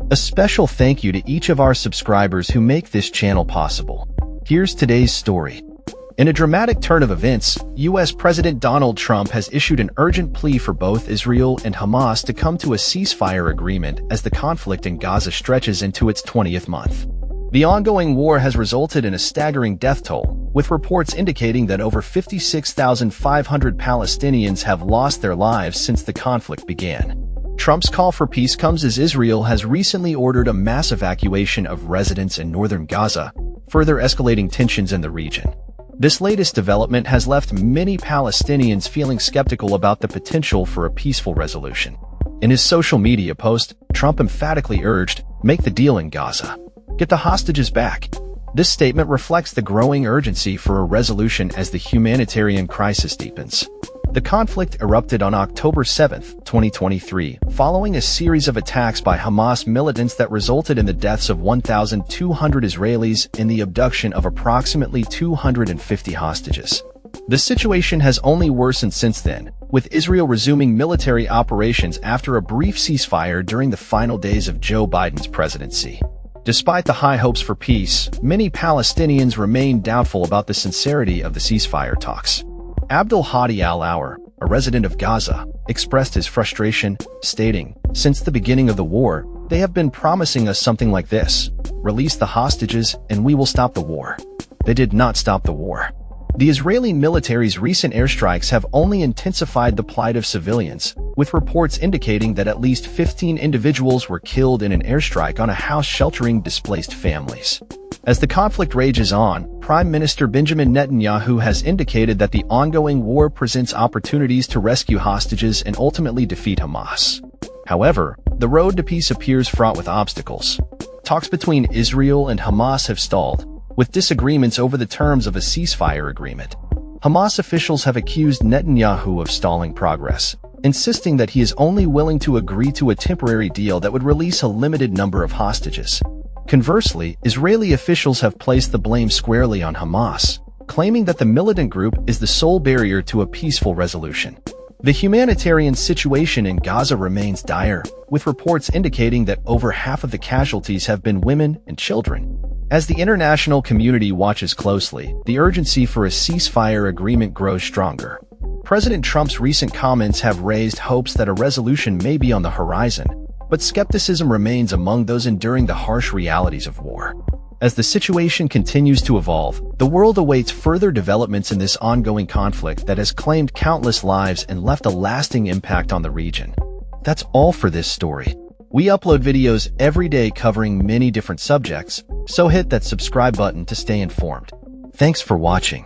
A special thank you to each of our subscribers who make this channel possible. Here's today's story. In a dramatic turn of events, U.S. President Donald Trump has issued an urgent plea for both Israel and Hamas to come to a ceasefire agreement as the conflict in Gaza stretches into its 20th month. The ongoing war has resulted in a staggering death toll, with reports indicating that over 56,500 Palestinians have lost their lives since the conflict began. Trump's call for peace comes as Israel has recently ordered a mass evacuation of residents in northern Gaza, further escalating tensions in the region. This latest development has left many Palestinians feeling skeptical about the potential for a peaceful resolution. In his social media post, Trump emphatically urged, "Make the deal in Gaza. Get the hostages back." This statement reflects the growing urgency for a resolution as the humanitarian crisis deepens. The conflict erupted on October 7, 2023, following a series of attacks by Hamas militants that resulted in the deaths of 1,200 Israelis and the abduction of approximately 250 hostages. The situation has only worsened since then, with Israel resuming military operations after a brief ceasefire during the final days of Joe Biden's presidency. Despite the high hopes for peace, many Palestinians remain doubtful about the sincerity of the ceasefire talks. Abdul Hadi al-Awar, a resident of Gaza, expressed his frustration, stating, "Since the beginning of the war, they have been promising us something like this: release the hostages and we will stop the war." They did not stop the war. The Israeli military's recent airstrikes have only intensified the plight of civilians, with reports indicating that at least 15 individuals were killed in an airstrike on a house sheltering displaced families. As the conflict rages on, Prime Minister Benjamin Netanyahu has indicated that the ongoing war presents opportunities to rescue hostages and ultimately defeat Hamas. However, the road to peace appears fraught with obstacles. Talks between Israel and Hamas have stalled, with disagreements over the terms of a ceasefire agreement. Hamas officials have accused Netanyahu of stalling progress, insisting that he is only willing to agree to a temporary deal that would release a limited number of hostages. Conversely, Israeli officials have placed the blame squarely on Hamas, claiming that the militant group is the sole barrier to a peaceful resolution. The humanitarian situation in Gaza remains dire, with reports indicating that over half of the casualties have been women and children. As the international community watches closely, the urgency for a ceasefire agreement grows stronger. President Trump's recent comments have raised hopes that a resolution may be on the horizon, but skepticism remains among those enduring the harsh realities of war. As the situation continues to evolve, the world awaits further developments in this ongoing conflict that has claimed countless lives and left a lasting impact on the region. That's all for this story. We upload videos every day covering many different subjects, so hit that subscribe button to stay informed. Thanks for watching.